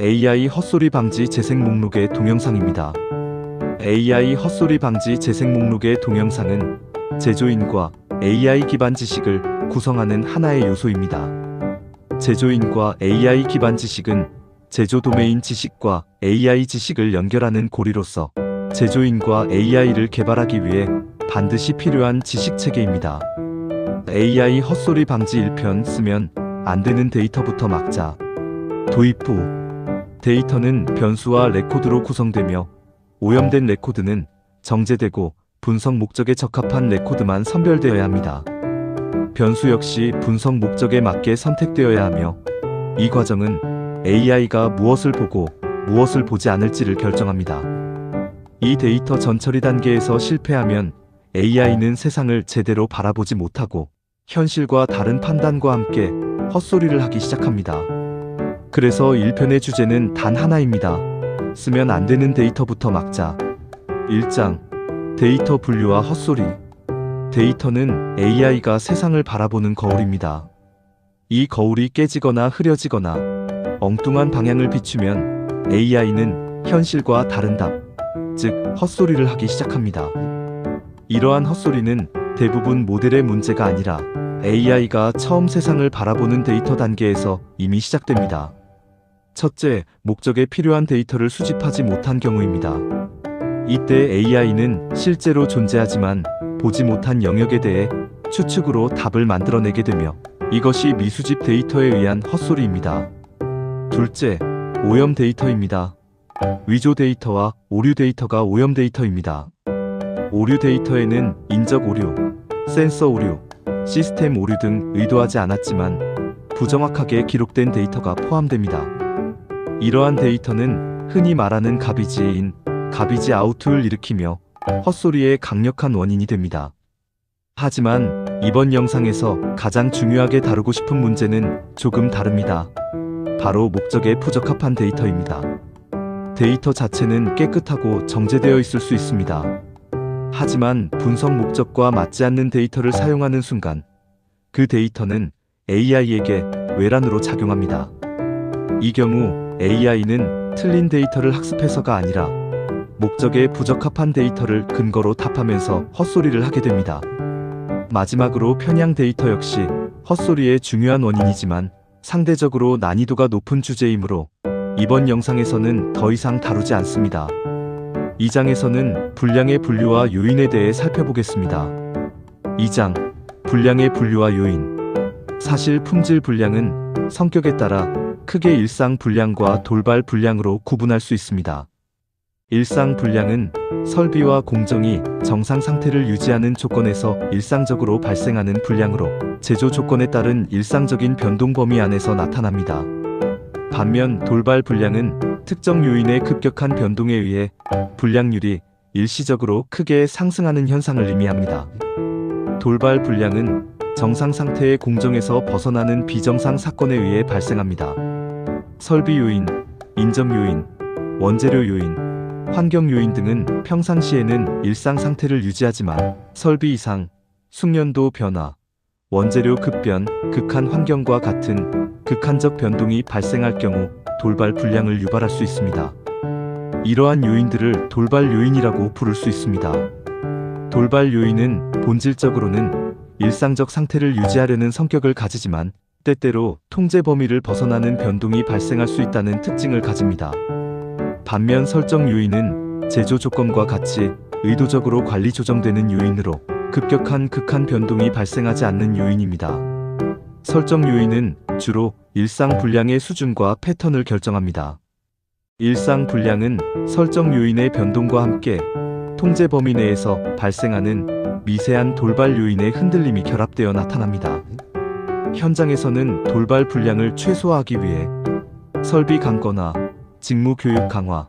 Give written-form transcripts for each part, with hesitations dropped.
AI 헛소리 방지 재생 목록의 동영상입니다. AI 헛소리 방지 재생 목록의 동영상은 제조인과 AI 기반 지식을 구성하는 하나의 요소입니다. 제조인과 AI 기반 지식은 제조 도메인 지식과 AI 지식을 연결하는 고리로서 제조인과 AI를 개발하기 위해 반드시 필요한 지식 체계입니다. AI 헛소리 방지 1편 쓰면 안 되는 데이터부터 막자. 도입 후 데이터는 변수와 레코드로 구성되며 오염된 레코드는 정제되고 분석 목적에 적합한 레코드만 선별되어야 합니다. 변수 역시 분석 목적에 맞게 선택되어야 하며 이 과정은 AI가 무엇을 보고 무엇을 보지 않을지를 결정합니다. 이 데이터 전처리 단계에서 실패하면 AI는 세상을 제대로 바라보지 못하고 현실과 다른 판단과 함께 헛소리를 하기 시작합니다. 그래서 1편의 주제는 단 하나입니다. 쓰면 안 되는 데이터부터 막자. 1장 데이터 분류와 헛소리. 데이터는 AI가 세상을 바라보는 거울입니다. 이 거울이 깨지거나 흐려지거나 엉뚱한 방향을 비추면 AI는 현실과 다른 답, 즉 헛소리를 하기 시작합니다. 이러한 헛소리는 대부분 모델의 문제가 아니라 AI가 처음 세상을 바라보는 데이터 단계에서 이미 시작됩니다. 첫째, 목적에 필요한 데이터를 수집하지 못한 경우입니다. 이때 AI는 실제로 존재하지만 보지 못한 영역에 대해 추측으로 답을 만들어내게 되며 이것이 미수집 데이터에 의한 헛소리입니다. 둘째, 오염 데이터입니다. 위조 데이터와 오류 데이터가 오염 데이터입니다. 오류 데이터에는 인적 오류, 센서 오류, 시스템 오류 등 의도하지 않았지만 부정확하게 기록된 데이터가 포함됩니다. 이러한 데이터는 흔히 말하는 가비지 인, 가비지 아웃을 일으키며 헛소리의 강력한 원인이 됩니다. 하지만 이번 영상에서 가장 중요하게 다루고 싶은 문제는 조금 다릅니다. 바로 목적에 부적합한 데이터입니다. 데이터 자체는 깨끗하고 정제되어 있을 수 있습니다. 하지만 분석 목적과 맞지 않는 데이터를 사용하는 순간 그 데이터는 AI에게 외란으로 작용합니다. 이 경우 AI는 틀린 데이터를 학습해서가 아니라 목적에 부적합한 데이터를 근거로 답하면서 헛소리를 하게 됩니다. 마지막으로 편향 데이터 역시 헛소리의 중요한 원인이지만 상대적으로 난이도가 높은 주제이므로 이번 영상에서는 더 이상 다루지 않습니다. 2장에서는 분량의 분류와 요인에 대해 살펴보겠습니다. 2장 분량의 분류와 요인. 사실 품질 분량은 성격에 따라 크게 일상 분량과 돌발 분량으로 구분할 수 있습니다. 일상 분량은 설비와 공정이 정상 상태를 유지하는 조건에서 일상적으로 발생하는 분량으로 제조 조건에 따른 일상적인 변동 범위 안에서 나타납니다. 반면 돌발 분량은 특정 요인의 급격한 변동에 의해 분량률이 일시적으로 크게 상승하는 현상을 의미합니다. 돌발 분량은 정상 상태의 공정에서 벗어나는 비정상 사건에 의해 발생합니다. 설비 요인, 인접 요인, 원재료 요인, 환경 요인 등은 평상시에는 일상 상태를 유지하지만 설비 이상, 숙련도 변화, 원재료 급변, 극한 환경과 같은 극한적 변동이 발생할 경우 돌발 분량을 유발할 수 있습니다. 이러한 요인들을 돌발 요인이라고 부를 수 있습니다. 돌발 요인은 본질적으로는 일상적 상태를 유지하려는 성격을 가지지만 때때로 통제 범위를 벗어나는 변동이 발생할 수 있다는 특징을 가집니다. 반면 설정 요인은 제조 조건과 같이 의도적으로 관리 조정되는 요인으로 급격한 극한 변동이 발생하지 않는 요인입니다. 설정 요인은 주로 일상 분량의 수준과 패턴을 결정합니다. 일상 분량은 설정 요인의 변동과 함께 통제 범위 내에서 발생하는 미세한 돌발 요인의 흔들림이 결합되어 나타납니다. 현장에서는 돌발 분량을 최소화하기 위해 설비 강건화, 직무 교육 강화,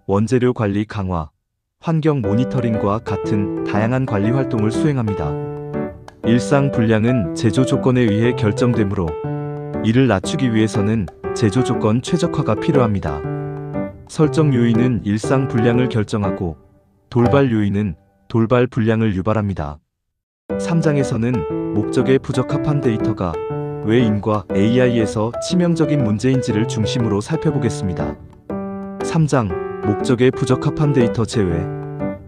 원재료 관리 강화, 환경 모니터링과 같은 다양한 관리 활동을 수행합니다. 일상 분량은 제조 조건에 의해 결정되므로 이를 낮추기 위해서는 제조 조건 최적화가 필요합니다. 설정 요인은 일상 분량을 결정하고 돌발 요인은 돌발 분량을 유발합니다. 3장에서는 목적에 부적합한 데이터가 왜 인과 AI에서 치명적인 문제인지를 중심으로 살펴보겠습니다. 3장 목적에 부적합한 데이터 제외.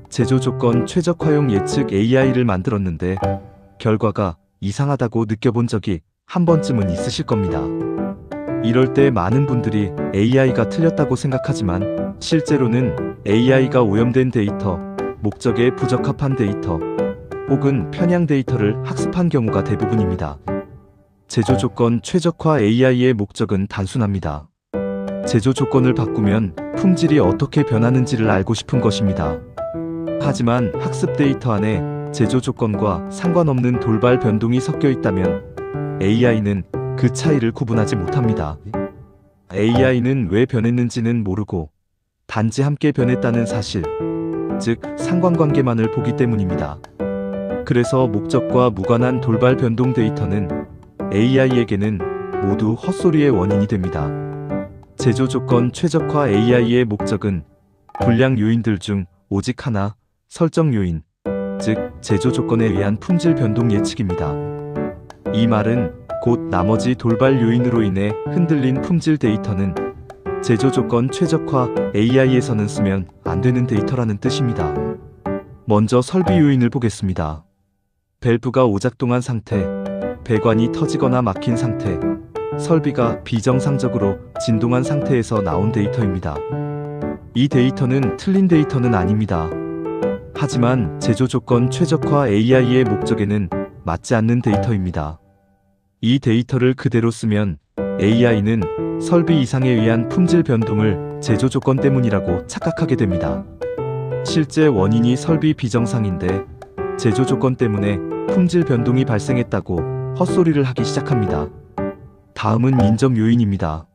제조 조건 최적화용 예측 AI를 만들었는데 결과가 이상하다고 느껴본 적이 한 번쯤은 있으실 겁니다. 이럴 때 많은 분들이 AI가 틀렸다고 생각하지만 실제로는 AI가 오염된 데이터, 목적에 부적합한 데이터, 혹은 편향 데이터를 학습한 경우가 대부분입니다. 제조 조건 최적화 AI의 목적은 단순합니다. 제조 조건을 바꾸면 품질이 어떻게 변하는지를 알고 싶은 것입니다. 하지만 학습 데이터 안에 제조 조건과 상관없는 돌발 변동이 섞여 있다면 AI는 그 차이를 구분하지 못합니다. AI는 왜 변했는지는 모르고 단지 함께 변했다는 사실, 즉 상관관계만을 보기 때문입니다. 그래서 목적과 무관한 돌발 변동 데이터는 AI에게는 모두 헛소리의 원인이 됩니다. 제조 조건 최적화 AI의 목적은 불량 요인들 중 오직 하나, 설정 요인, 즉 제조 조건에 의한 품질 변동 예측입니다. 이 말은 곧 나머지 돌발 요인으로 인해 흔들린 품질 데이터는 제조 조건 최적화 AI에서는 쓰면 안 되는 데이터라는 뜻입니다. 먼저 설비 요인을 보겠습니다. 밸브가 오작동한 상태, 배관이 터지거나 막힌 상태, 설비가 비정상적으로 진동한 상태에서 나온 데이터입니다. 이 데이터는 틀린 데이터는 아닙니다. 하지만 제조 조건 최적화 AI의 목적에는 맞지 않는 데이터입니다. 이 데이터를 그대로 쓰면 AI는 설비 이상에 의한 품질 변동을 제조 조건 때문이라고 착각하게 됩니다. 실제 원인이 설비 비정상인데 제조 조건 때문에 품질 변동이 발생했다고 헛소리를 하기 시작합니다. 다음은 인접 요인입니다.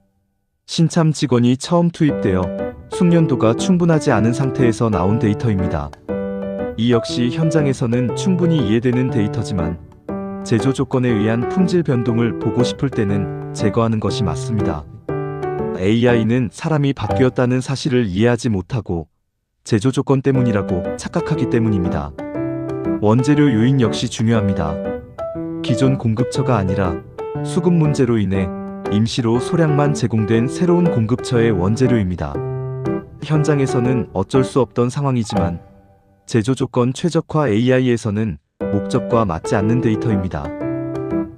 신참 직원이 처음 투입되어 숙련도가 충분하지 않은 상태에서 나온 데이터입니다. 이 역시 현장에서는 충분히 이해되는 데이터지만 제조 조건에 의한 품질 변동을 보고 싶을 때는 제거하는 것이 맞습니다. AI는 사람이 바뀌었다는 사실을 이해하지 못하고 제조 조건 때문이라고 착각하기 때문입니다. 원재료 요인 역시 중요합니다. 기존 공급처가 아니라 수급 문제로 인해 임시로 소량만 제공된 새로운 공급처의 원재료입니다. 현장에서는 어쩔 수 없던 상황이지만 제조 조건 최적화 AI에서는 목적과 맞지 않는 데이터입니다.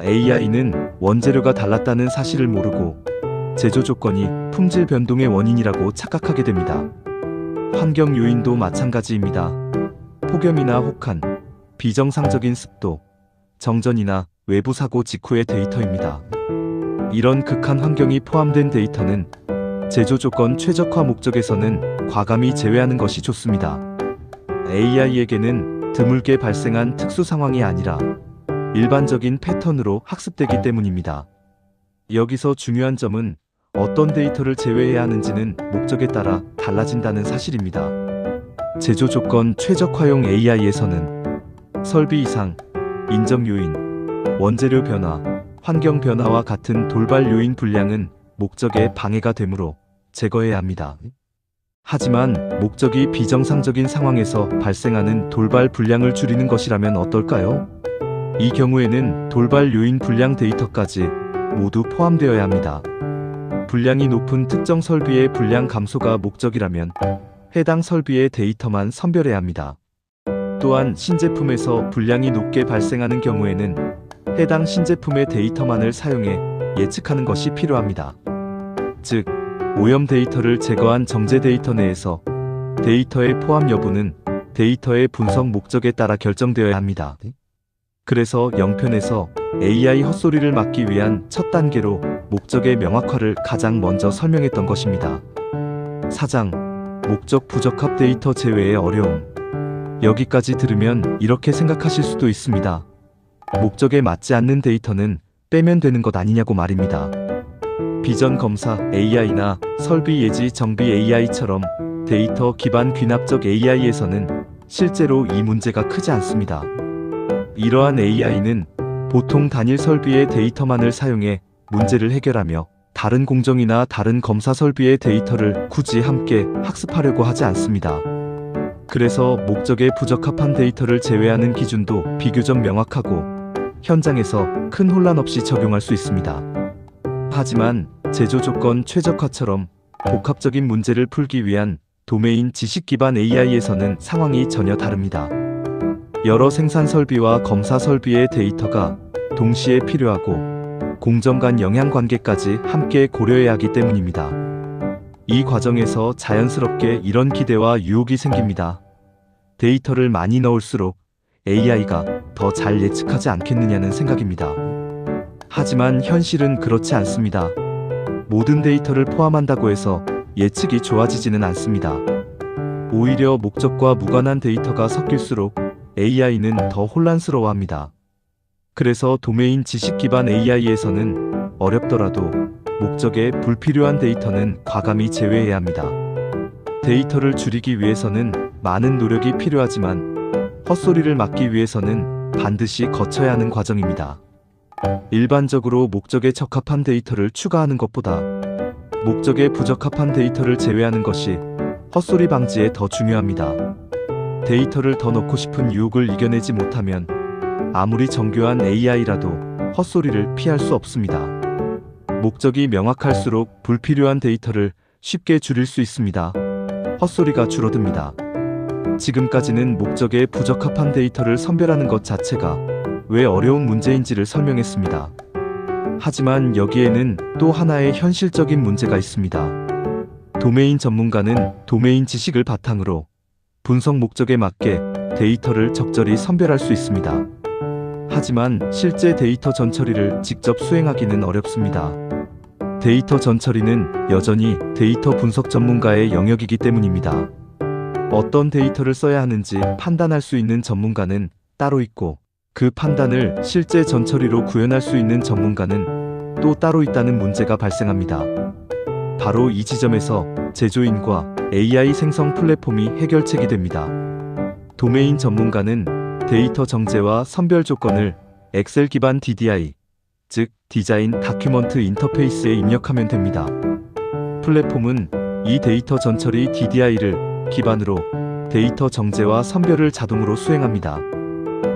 AI는 원재료가 달랐다는 사실을 모르고 제조 조건이 품질 변동의 원인이라고 착각하게 됩니다. 환경 요인도 마찬가지입니다. 폭염이나 혹한, 비정상적인 습도, 정전이나 외부 사고 직후의 데이터입니다. 이런 극한 환경이 포함된 데이터는 제조 조건 최적화 목적에서는 과감히 제외하는 것이 좋습니다. AI에게는 드물게 발생한 특수 상황이 아니라 일반적인 패턴으로 학습되기 때문입니다. 여기서 중요한 점은 어떤 데이터를 제외해야 하는지는 목적에 따라 달라진다는 사실입니다. 제조 조건 최적화용 AI에서는 설비 이상, 인접 요인, 원재료 변화, 환경 변화와 같은 돌발 요인 불량은 목적에 방해가 되므로 제거해야 합니다. 하지만 목적이 비정상적인 상황에서 발생하는 돌발 불량을 줄이는 것이라면 어떨까요? 이 경우에는 돌발 요인 불량 데이터까지 모두 포함되어야 합니다. 불량이 높은 특정 설비의 불량 감소가 목적이라면 해당 설비의 데이터만 선별해야 합니다. 또한 신제품에서 불량이 높게 발생하는 경우에는 해당 신제품의 데이터만을 사용해 예측하는 것이 필요합니다. 즉, 오염 데이터를 제거한 정제 데이터 내에서 데이터의 포함 여부는 데이터의 분석 목적에 따라 결정되어야 합니다. 그래서 0편에서 AI 헛소리를 막기 위한 첫 단계로 목적의 명확화를 가장 먼저 설명했던 것입니다. 4장 목적 부적합 데이터 제외의 어려움. 여기까지 들으면 이렇게 생각하실 수도 있습니다. 목적에 맞지 않는 데이터는 빼면 되는 것 아니냐고 말입니다. 비전 검사 AI나 설비 예지 정비 AI처럼 데이터 기반 귀납적 AI에서는 실제로 이 문제가 크지 않습니다. 이러한 AI는 보통 단일 설비의 데이터만을 사용해 문제를 해결하며 다른 공정이나 다른 검사 설비의 데이터를 굳이 함께 학습하려고 하지 않습니다. 그래서 목적에 부적합한 데이터를 제외하는 기준도 비교적 명확하고 현장에서 큰 혼란 없이 적용할 수 있습니다. 하지만 제조 조건 최적화처럼 복합적인 문제를 풀기 위한 도메인 지식 기반 AI에서는 상황이 전혀 다릅니다. 여러 생산 설비와 검사 설비의 데이터가 동시에 필요하고 공정 간 영향 관계까지 함께 고려해야 하기 때문입니다. 이 과정에서 자연스럽게 이런 기대와 유혹이 생깁니다. 데이터를 많이 넣을수록 AI가 더 잘 예측하지 않겠느냐는 생각입니다. 하지만 현실은 그렇지 않습니다. 모든 데이터를 포함한다고 해서 예측이 좋아지지는 않습니다. 오히려 목적과 무관한 데이터가 섞일수록 AI는 더 혼란스러워합니다. 그래서 도메인 지식 기반 AI에서는 어렵더라도 목적에 불필요한 데이터는 과감히 제외해야 합니다. 데이터를 줄이기 위해서는 많은 노력이 필요하지만 헛소리를 막기 위해서는 반드시 거쳐야 하는 과정입니다. 일반적으로 목적에 적합한 데이터를 추가하는 것보다 목적에 부적합한 데이터를 제외하는 것이 헛소리 방지에 더 중요합니다. 데이터를 더 넣고 싶은 유혹을 이겨내지 못하면 아무리 정교한 AI라도 헛소리를 피할 수 없습니다. 목적이 명확할수록 불필요한 데이터를 쉽게 줄일 수 있습니다. 헛소리가 줄어듭니다. 지금까지는 목적에 부적합한 데이터를 선별하는 것 자체가 왜 어려운 문제인지를 설명했습니다. 하지만 여기에는 또 하나의 현실적인 문제가 있습니다. 도메인 전문가는 도메인 지식을 바탕으로 분석 목적에 맞게 데이터를 적절히 선별할 수 있습니다. 하지만 실제 데이터 전처리를 직접 수행하기는 어렵습니다. 데이터 전처리는 여전히 데이터 분석 전문가의 영역이기 때문입니다. 어떤 데이터를 써야 하는지 판단할 수 있는 전문가는 따로 있고 그 판단을 실제 전처리로 구현할 수 있는 전문가는 또 따로 있다는 문제가 발생합니다. 바로 이 지점에서 제조인과 AI 생성 플랫폼이 해결책이 됩니다. 도메인 전문가는 데이터 정제와 선별 조건을 엑셀 기반 DDI, 즉 디자인 다큐먼트 인터페이스에 입력하면 됩니다. 플랫폼은 이 데이터 전처리 DDI를 기반으로 데이터 정제와 선별을 자동으로 수행합니다.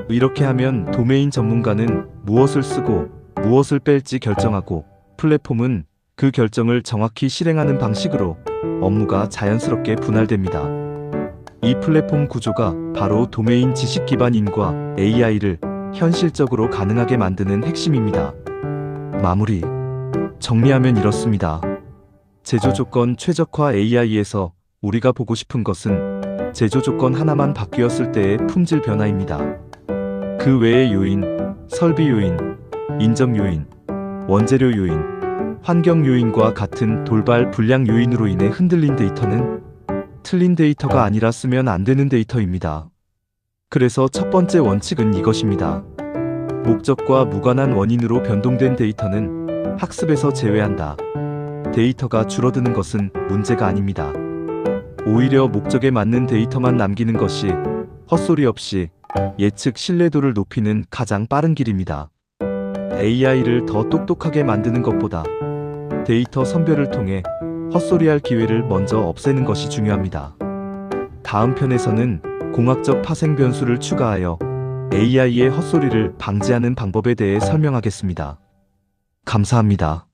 이렇게 하면 도메인 전문가는 무엇을 쓰고 무엇을 뺄지 결정하고 플랫폼은 그 결정을 정확히 실행하는 방식으로 업무가 자연스럽게 분할됩니다. 이 플랫폼 구조가 바로 도메인 지식 기반인과 AI를 현실적으로 가능하게 만드는 핵심입니다. 마무리. 정리하면 이렇습니다. 제조 조건 최적화 AI에서 우리가 보고 싶은 것은 제조 조건 하나만 바뀌었을 때의 품질 변화입니다. 그 외의 요인, 설비 요인, 인접 요인, 원재료 요인, 환경 요인과 같은 돌발 불량 요인으로 인해 흔들린 데이터는 틀린 데이터가 아니라 쓰면 안 되는 데이터입니다. 그래서 첫 번째 원칙은 이것입니다. 목적과 무관한 원인으로 변동된 데이터는 학습에서 제외한다. 데이터가 줄어드는 것은 문제가 아닙니다. 오히려 목적에 맞는 데이터만 남기는 것이 헛소리 없이 예측 신뢰도를 높이는 가장 빠른 길입니다. AI를 더 똑똑하게 만드는 것보다 데이터 선별을 통해 헛소리할 기회를 먼저 없애는 것이 중요합니다. 다음 편에서는 공학적 파생 변수를 추가하여 AI의 헛소리를 방지하는 방법에 대해 설명하겠습니다. 감사합니다.